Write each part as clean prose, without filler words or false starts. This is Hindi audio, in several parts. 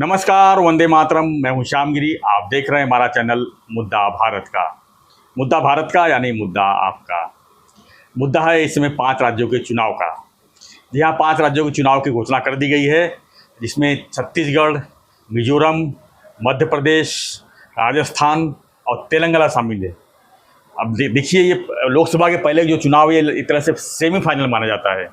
नमस्कार, वंदे मातरम। मैं हूं श्यामगिरी। आप देख रहे हैं हमारा चैनल मुद्दा भारत का। मुद्दा भारत का यानी मुद्दा आपका। मुद्दा है इस समय 5 राज्यों के चुनाव का। जी हाँ, 5 राज्यों के चुनाव की घोषणा कर दी गई है, जिसमें छत्तीसगढ़, मिजोरम, मध्य प्रदेश, राजस्थान और तेलंगाना शामिल है। अब देखिए, ये लोकसभा के पहले जो चुनाव, ये एक तरह से सेमीफाइनल माना जाता है।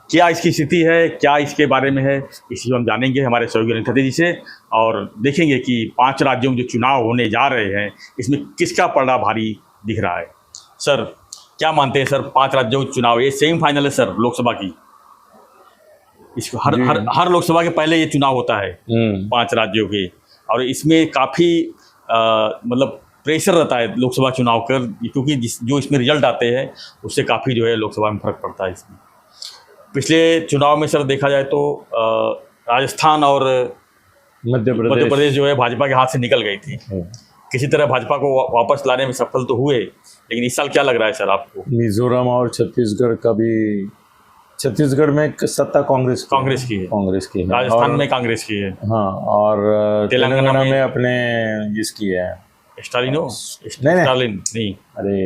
क्या इसकी स्थिति है, क्या इसके बारे में है, इसी को हम जानेंगे हमारे सहयोगी अनिल जी से, और देखेंगे कि 5 राज्यों में जो चुनाव होने जा रहे हैं, इसमें किसका पलड़ा भारी दिख रहा है। सर, क्या मानते हैं सर, 5 राज्यों के चुनाव, ये सेमीफाइनल है सर लोकसभा की। इसको हर लोकसभा के पहले ये चुनाव होता है 5 राज्यों के, और इसमें काफ़ी मतलब प्रेशर रहता है लोकसभा चुनाव कर, क्योंकि जो इसमें रिजल्ट आते हैं उससे काफ़ी जो है लोकसभा में फ़र्क पड़ता है। इसमें पिछले चुनाव में सर देखा जाए तो राजस्थान और मध्य प्रदेश जो है भाजपा के हाथ से निकल गई थी। किसी तरह भाजपा को वापस लाने में सफल तो हुए, लेकिन इस साल क्या लग रहा है सर आपको? मिजोरम और छत्तीसगढ़ का भी, छत्तीसगढ़ में सत्ता कांग्रेस की है, राजस्थान में कांग्रेस की है, हाँ, और तेलंगाना में अपने जिसकी है स्टालिन नहीं, अरे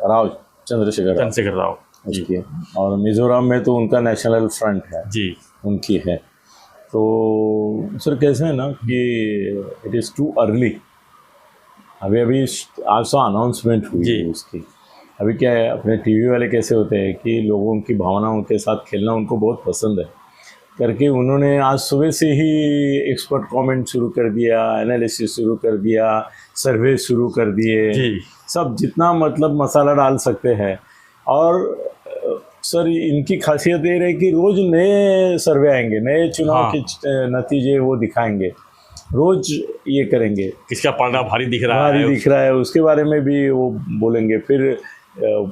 राव चंद्रशेखर राव उसकी है। और मिजोरम में तो उनका नेशनल फ्रंट है जी, उनकी है। तो सर कैसे है ना कि इट इज़ टू अर्ली। अभी आल्सो अनाउंसमेंट हुई है उसकी। अभी क्या है, अपने टीवी वाले कैसे होते हैं कि लोगों की भावनाओं के साथ खेलना उनको बहुत पसंद है करके, उन्होंने आज सुबह से ही एक्सपर्ट कमेंट शुरू कर दिया, एनालिसिस शुरू कर दिया, सर्वे शुरू कर दिए, सब जितना मतलब मसाला डाल सकते हैं। और सर इनकी खासियत ये रही कि रोज़ नए सर्वे आएंगे, नए चुनाव के नतीजे वो दिखाएंगे, रोज़ ये करेंगे, किसका पलड़ा भारी दिख रहा है उसके बारे में भी वो बोलेंगे। फिर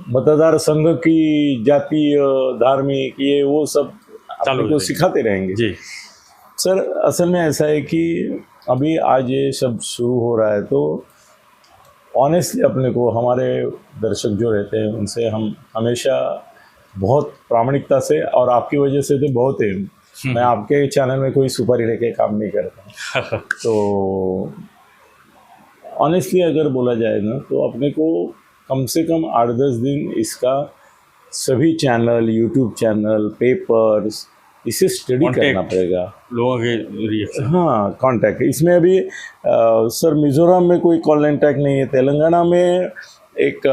मतदार संघ की जाति, धार्मिक, ये वो सब आपको सिखाते रहेंगे जी। सर असल में ऐसा है कि अभी आज ये सब शुरू हो रहा है, तो ऑनेस्टली अपने को, हमारे दर्शक जो रहते हैं उनसे हम हमेशा बहुत प्रामाणिकता से, और आपकी वजह से तो बहुत है, मैं आपके चैनल में कोई सुपर हीरो के काम नहीं करता तो ऑनेस्टली अगर बोला जाए ना, तो अपने को कम से कम 8-10 दिन इसका सभी चैनल, यूट्यूब चैनल, पेपर्स, इसे स्टडी करना पड़ेगा, लोगों के रिएक्शन। हाँ, कांटेक्ट इसमें अभी सर मिजोरम में कोई कांटेक्ट नहीं है। तेलंगाना में एक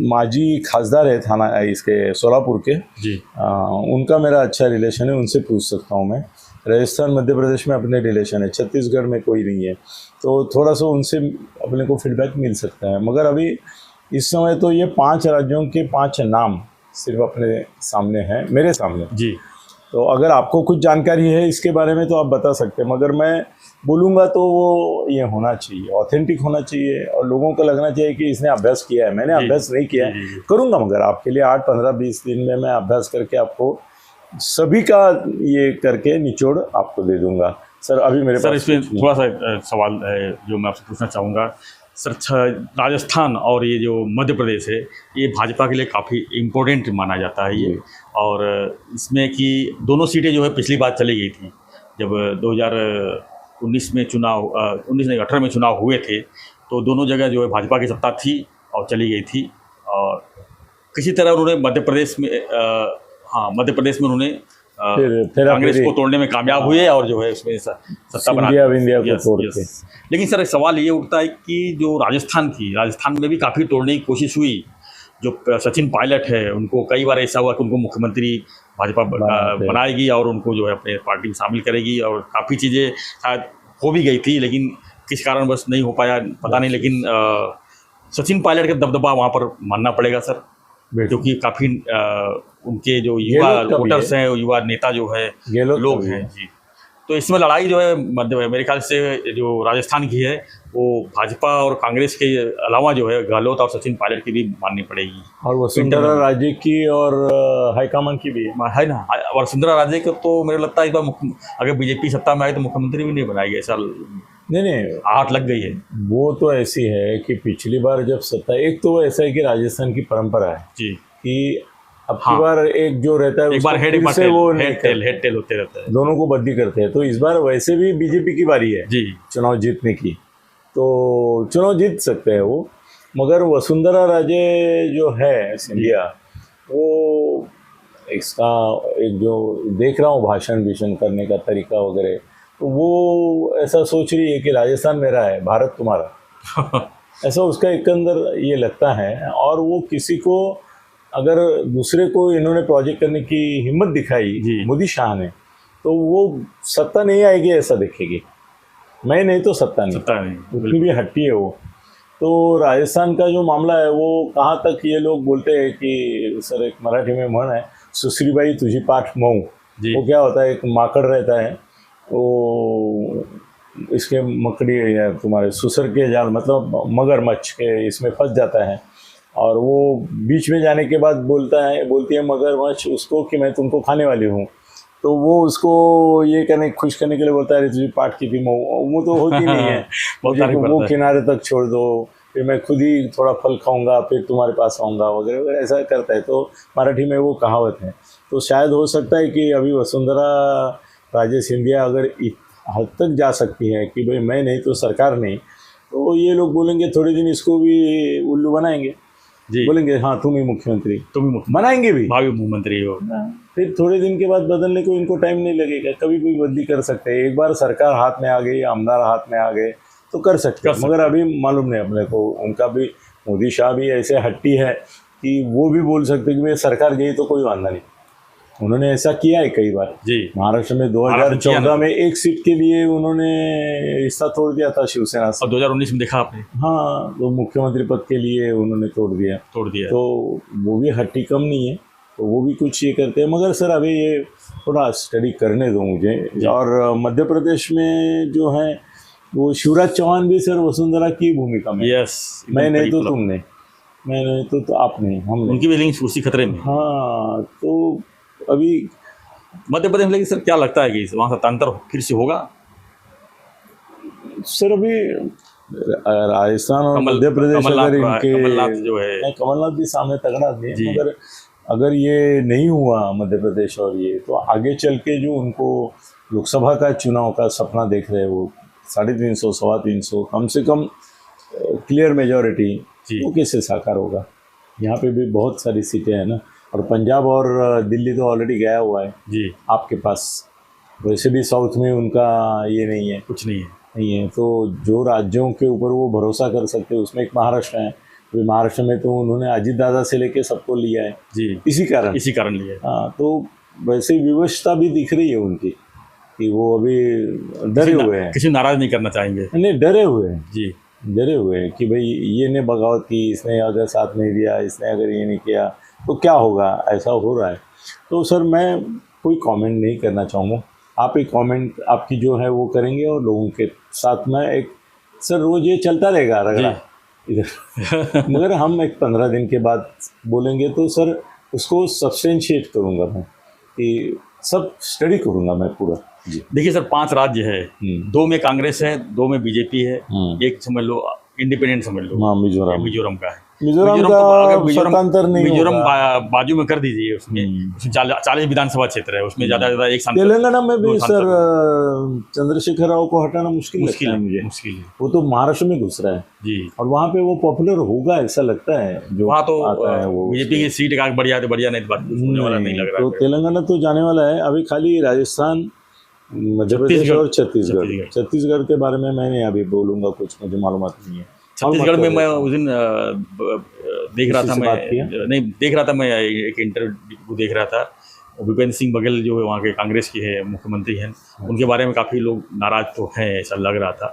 माजी खासदार है थाना इसके सोलापुर के जी, उनका मेरा अच्छा रिलेशन है, उनसे पूछ सकता हूँ मैं। राजस्थान, मध्य प्रदेश में अपने रिलेशन है, छत्तीसगढ़ में कोई नहीं है, तो थोड़ा सा उनसे अपने को फीडबैक मिल सकता है। मगर अभी इस समय तो ये 5 राज्यों के 5 नाम सिर्फ अपने सामने हैं, मेरे सामने जी। तो अगर आपको कुछ जानकारी है इसके बारे में तो आप बता सकते हैं, मगर मैं बोलूँगा तो वो ये होना चाहिए, ऑथेंटिक होना चाहिए, और लोगों को लगना चाहिए कि इसने अभ्यास किया है। मैंने अभ्यास नहीं किया है, करूँगा, मगर आपके लिए 8, 15, 20 दिन में मैं अभ्यास करके आपको सभी का ये करके निचोड़ आपको दे दूँगा। सर अभी मेरे पास इसमें थोड़ा सा सवाल है जो मैं आपसे पूछना चाहूँगा सर। राजस्थान और ये जो मध्य प्रदेश है, ये भाजपा के लिए काफ़ी इम्पोर्टेंट माना जाता है ये, और इसमें कि दोनों सीटें जो है पिछली बार चली गई थी, जब 2019 में चुनाव 18 में चुनाव हुए थे, तो दोनों जगह जो है भाजपा की सत्ता थी और चली गई थी, और किसी तरह उन्होंने मध्य प्रदेश में उन्होंने कांग्रेस को तोड़ने में कामयाब हुए, और जो है उसमें सत्ता बना दी। लेकिन सर सवाल ये उठता है कि जो राजस्थान में भी काफ़ी तोड़ने की कोशिश हुई। जो सचिन पायलट है, उनको कई बार ऐसा हुआ कि उनको मुख्यमंत्री भाजपा बनाएगी और उनको जो है अपने पार्टी में शामिल करेगी, और काफ़ी चीज़ें शायद हो भी गई थी, लेकिन किस कारण बस नहीं हो पाया पता नहीं। लेकिन सचिन पायलट का दबदबा वहाँ पर मानना पड़ेगा सर, क्योंकि काफ़ी उनके जो युवा वोटर्स हैं, युवा नेता जो है लोग हैं जी। तो इसमें लड़ाई जो है मेरे ख्याल से जो राजस्थान की है, वो भाजपा और कांग्रेस के अलावा जो है गहलोत और सचिन पायलट की भी माननी पड़ेगी, और वसुंधरा राजे की और हाईकमान की भी है ना। और वसुंधरा राजे को तो मेरे लगता है इस बार अगर बीजेपी सत्ता में आई तो मुख्यमंत्री भी नहीं बनाएगी, ऐसा नहीं आहट लग गई है। वो तो ऐसी है कि पिछली बार जब सत्ता, एक तो ऐसा है कि राजस्थान की परंपरा है जी कि अब की हाँ। बार एक जो रहता है एक बार उसको हेड, फिर एक बार से वो टेल, हेड टेल होते रहता है। दोनों को बदली करते हैं। तो इस बार वैसे भी बीजेपी की बारी है जी चुनाव जीतने की, तो चुनाव जीत सकते हैं वो। मगर वसुंधरा राजे जो है सिंधिया, वो इसका एक जो देख रहा हूँ भाषण भीषण करने का तरीका वगैरह, तो वो ऐसा सोच रही है कि राजस्थान मेरा है, भारत तुम्हारा, ऐसा उसका एक अंदर ये लगता है। और वो किसी को अगर दूसरे को इन्होंने प्रोजेक्ट करने की हिम्मत दिखाई जी। मोदी शाह ने, तो वो सत्ता नहीं आएगी ऐसा देखेगी, मैं नहीं तो सत्ता नहीं, सत्ता नहीं, उतनी भी हट्टी है वो। तो राजस्थान का जो मामला है वो कहाँ तक, ये लोग बोलते हैं कि सर एक मराठी में म्हण है, सुश्रीबाई तुझी पाठ मऊ। जी। वो क्या होता है, एक माकड़ रहता है, वो इसके मकड़ी या तुम्हारे सुसर के जाल, मतलब मगरमच्छ के इसमें फंस जाता है, और वो बीच में जाने के बाद बोलती है मगरमच्छ उसको कि मैं तुमको खाने वाली हूँ। तो वो उसको ये करने खुश करने के लिए बोलता है, अरे तुझी पाठ की थी मऊ, वो तो होती नहीं है, बहुत मुझे तारीफ वो करता है। किनारे तक छोड़ दो, फिर मैं खुद ही थोड़ा फल खाऊंगा, फिर तुम्हारे पास आऊँगा वगैरह वगैरह, ऐसा करता है। तो मराठी में वो कहावत है। तो शायद हो सकता है कि अभी वसुंधरा राजे सिंधिया अगर इस हद तक जा सकती है कि भाई मैं नहीं तो सरकार नहीं, तो ये लोग बोलेंगे थोड़े दिन इसको भी उल्लू बनाएंगे, जी, बोलेंगे हाँ तुम ही मुख्यमंत्री, तुम ही बनाएंगे भी। भावी मुख्यमंत्री हो। फिर थोड़े दिन के बाद बदलने को इनको टाइम नहीं लगेगा, कभी भी बदली कर सकते हैं। एक बार सरकार हाथ में आ गई, आमदार हाथ में आ गए तो कर सकते हैं, मगर अभी मालूम नहीं अपने को। उनका भी, मोदी शाह भी ऐसे हट्टी है कि वो भी बोल सकते कि भाई सरकार गई तो कोई वांधा नहीं। उन्होंने ऐसा किया है कई बार। जी, महाराष्ट्र में महाराष्ट्र किया 2014 ना। में एक सीट के लिए उन्होंने रिश्ता तोड़ दिया था शिवसेना से। और 2019 में देखा आपने, हाँ, तो मुख्यमंत्री पद के लिए उन्होंने तोड़ दिया। तोड़ दिया। तो वो भी हट्टी कम नहीं है, तो वो भी कुछ ये करते हैं। मगर सर अभी ये थोड़ा स्टडी करने दो मुझे। और मध्य प्रदेश में जो है वो शिवराज चौहान भी सर वसुंधरा की भूमिका में। यस, मैं नहीं तो तुमने, मैं नहीं तो आप नहीं, हम नहीं। उनकी भी लेकिन कुर्सी खतरे में। हाँ, तो अभी मध्य प्रदेश में लेकिन सर क्या लगता है कि वहाँ सत्तांतर फिर से होगा? सर अभी राजस्थान और मध्य प्रदेश अगर इनके, कमलनाथ जो है, नहीं, कमलनाथ भी सामने तगड़ा आदमी है, जी। मगर अगर ये नहीं हुआ मध्य प्रदेश और ये, तो आगे चल के जो उनको लोकसभा का चुनाव का सपना देख रहे हैं वो 350 325 कम से कम क्लियर मेजॉरिटी, जी। वो कैसे साकार होगा? यहाँ पे भी बहुत सारी सीटें हैं ना, और पंजाब और दिल्ली तो ऑलरेडी गया हुआ है जी, आपके पास। वैसे भी साउथ में उनका ये नहीं है, कुछ नहीं है। नहीं है। तो जो राज्यों के ऊपर वो भरोसा कर सकते हैं उसमें एक महाराष्ट्र है। तो महाराष्ट्र में तो उन्होंने अजीत दादा से लेके सबको लिया है, जी, इसी कारण लिया है। हाँ, तो वैसे विवशता भी दिख रही है उनकी कि वो अभी डरे हुए हैं, किसी नाराज नहीं करना चाहेंगे। नहीं डरे हुए हैं, जी, डरे हुए हैं कि भाई ये ने बगावत की, इसने अगर साथ नहीं दिया, इसने अगर ये नहीं किया तो क्या होगा, ऐसा हो रहा है। तो सर मैं कोई कमेंट नहीं करना चाहूँगा, आप एक कमेंट आपकी जो है वो करेंगे, और लोगों के साथ में एक सर रोज ये चलता रहेगा रगड़ा इधर मगर हम एक 15 दिन के बाद बोलेंगे तो सर उसको सब्सटेंशिएट करूँगा मैं, कि सब स्टडी करूँगा मैं पूरा। जी, देखिए सर, 5 राज्य है, 2 में कांग्रेस है, 2 में बीजेपी है, एक समझ लो इंडिपेंडेंट समझ लो, हाँ, मिजोरम का है। मिजोरम तो का अगर स्वतंत्र नहीं मिजोरम होगा। बाजू में कर दीजिए, उसमें 40 विधानसभा क्षेत्र है, उसमें ज़्यादा एक सांसद। तेलंगाना में भी 2 सर सांसद चंद्रशेखर राव को हटाना मुश्किल लगता है मुझे। मुश्किल है वो तो महाराष्ट्र में घुस रहा है, जी। और वहाँ पे वो पॉपुलर होगा ऐसा लगता है, जो वहाँ तो आता है वो बीजेपी की सीट एक बढ़िया तो बढ़िया, नहीं तो बात कुछ होने वाला नहीं लग रहा तो है। तेलंगाना तो जाने वाला है। अभी खाली राजस्थान, मध्य प्रदेश और छत्तीसगढ़ के बारे में मैं नहीं अभी बोलूँगा, कुछ मुझे मालूमात नहीं है। छत्तीसगढ़ में मैं उस दिन देख रहा था, मैं एक इंटरव्यू देख रहा था। भूपेंद्र सिंह बघेल जो है वहाँ के कांग्रेस की है मुख्यमंत्री हैं, उनके बारे में काफ़ी लोग नाराज तो हैं ऐसा लग रहा था।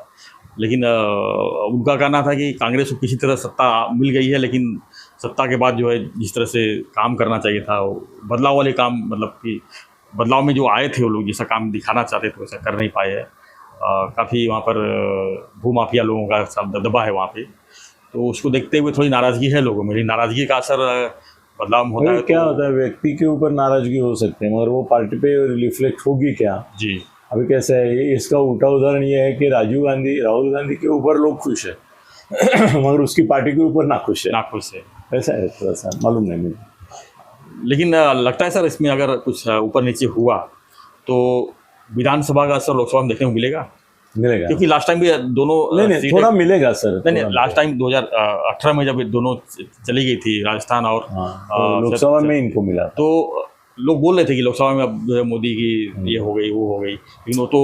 लेकिन उनका कहना था कि कांग्रेस को किसी तरह सत्ता मिल गई है, लेकिन सत्ता के बाद जो है जिस तरह से काम करना चाहिए था, बदलाव वाले काम, मतलब कि बदलाव में जो आए थे वो लोग जैसा काम दिखाना चाहते थे वैसा कर नहीं पाए हैं। काफ़ी वहाँ पर भूमाफिया लोगों का सब दबदबा है वहाँ पे, तो उसको देखते हुए थोड़ी नाराज़गी है लोगों में। मेरी नाराज़गी का असर बदलाव में होता है। क्या होता है, व्यक्ति के ऊपर नाराजगी हो सकती है, मगर वो पार्टी पे रिफ्लेक्ट होगी क्या? जी, अभी कैसा है, इसका उल्टा उदाहरण ये है कि राहुल गांधी के ऊपर लोग खुश है मगर उसकी पार्टी के ऊपर नाखुश है। नाखुश है, ऐसा है, थोड़ा सा मालूम नहीं मुझे। लेकिन लगता है सर इसमें अगर कुछ ऊपर नीचे हुआ तो विधानसभा का असर लोकसभा में देखने को मिलेगा, मिलेगा। क्योंकि लास्ट टाइम भी दोनों नहीं सीटें- थोड़ा मिलेगा सर। नहीं लास्ट टाइम 2018 में जब ये दोनों चली गई थी राजस्थान और हाँ, तो लोकसभा में इनको मिला था। तो लोग बोल रहे थे कि लोकसभा में अब जो है मोदी की ये हो गई वो हो गई, लेकिन वो तो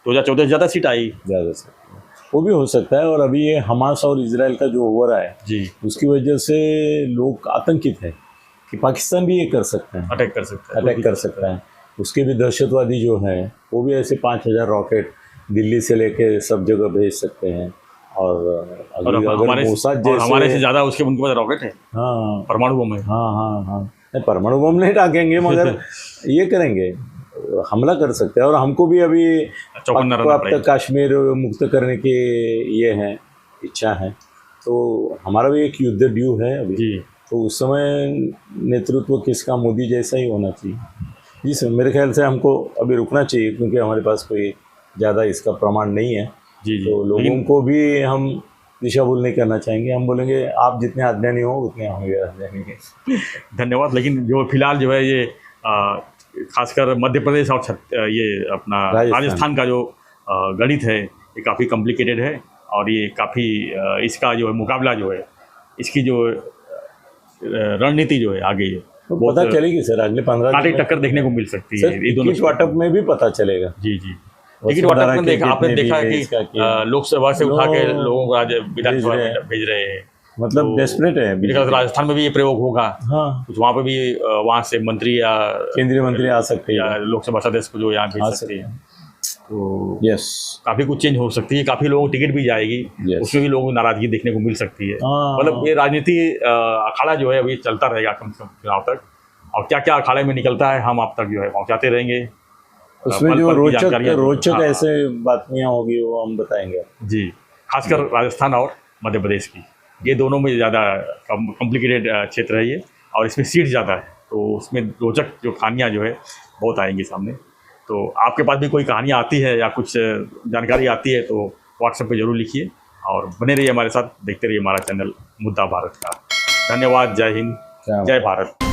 2014 से ज़्यादा सीट आई। ज़्यादा से वो भी हो सकता है। और अभी ये हमास और इजराइल का जो ओवर है जी, उसकी वजह से लोग आतंकित है कि पाकिस्तान भी ये कर सकते हैं, अटैक कर सकता है, अटैक कर सकता है। उसके भी दहशतवादी जो हैं वो भी ऐसे 5000 रॉकेट दिल्ली से लेके सब जगह भेज सकते हैं। और और हमारे मोसाद और हमारे से जैसे ज़्यादा उसके उनके पास रॉकेट है, हाँ परमाणु बम है। हाँ हाँ हाँ नहीं, परमाणु बम नहीं टाकेंगे मगर ये करेंगे, हमला कर सकते हैं। और हमको भी अभी चौकन्ना रहना अब तक कश्मीर मुक्त करने की ये है इच्छा है, तो हमारा भी एक युद्ध ड्यू है अभी। जी, तो उस समय नेतृत्व किसका, मोदी जैसा ही होना चाहिए। जी सर, मेरे ख्याल से हमको अभी रुकना चाहिए क्योंकि हमारे पास कोई ज़्यादा इसका प्रमाण नहीं है। जी, जी। तो लोगों को भी हम दिशा भूल नहीं करना चाहेंगे। हम बोलेंगे आप जितने अज्ञानी हो उतने हम भी अज्ञानी हैं। धन्यवाद। लेकिन जो फिलहाल जो है ये खासकर मध्य प्रदेश और ये अपना राजस्थान का जो गणित है ये काफ़ी कॉम्प्लिकेटेड है और ये काफ़ी इसका जो है मुकाबला जो है इसकी जो रणनीति जो है आगे तो पता चलेगी सर अगले 15 कांटे दिन में। टक्कर देखने को मिल सकती है सर ये दोनों टिकट वाटप में भी पता चलेगा। जी जी, टिकट वाटप में देखा आपने देखा कि लोकसभा से उठा के लोगों को आज विधानसभा में भेज रहे हैं, मतलब तो डेस्परेट है मेरे ख्याल से राजस्थान में भी ये प्रयोग होगा। हाँ कुछ वहाँ पे भी वहाँ से मंत्री या केंद्रीय मंत्री आ सकते या हैं, लोकसभा सदस्य को जो यहाँ आ भेज सकते सकते हैं, तो यस काफ़ी कुछ चेंज हो सकती है। काफ़ी लोगों को टिकट भी जाएगी, Yes. उसमें भी लोगों को नाराजगी देखने को मिल सकती है। हाँ। मतलब ये राजनीति अखाड़ा जो है अभी चलता रहेगा कम से कम चुनाव तक, और क्या क्या अखाड़े में निकलता है हम आप तक जो है पहुँचाते रहेंगे। उसमें पल जो पल की रोचक जानकारियाँ जो- रोचक हाँ, ऐसे बातमियाँ होगी वो हम बताएंगे। जी, खासकर राजस्थान और मध्य प्रदेश की, ये दोनों में ज़्यादा कॉम्प्लिकेटेड क्षेत्र है ये, और इसमें सीट ज़्यादा है, तो उसमें रोचक जो कहानियाँ जो है बहुत आएंगी सामने। तो आपके पास भी कोई कहानियाँ आती है या कुछ जानकारी आती है तो व्हाट्सएप पे ज़रूर लिखिए और बने रहिए हमारे साथ, देखते रहिए हमारा चैनल मुद्दा भारत का। धन्यवाद, जय हिंद, जय भारत।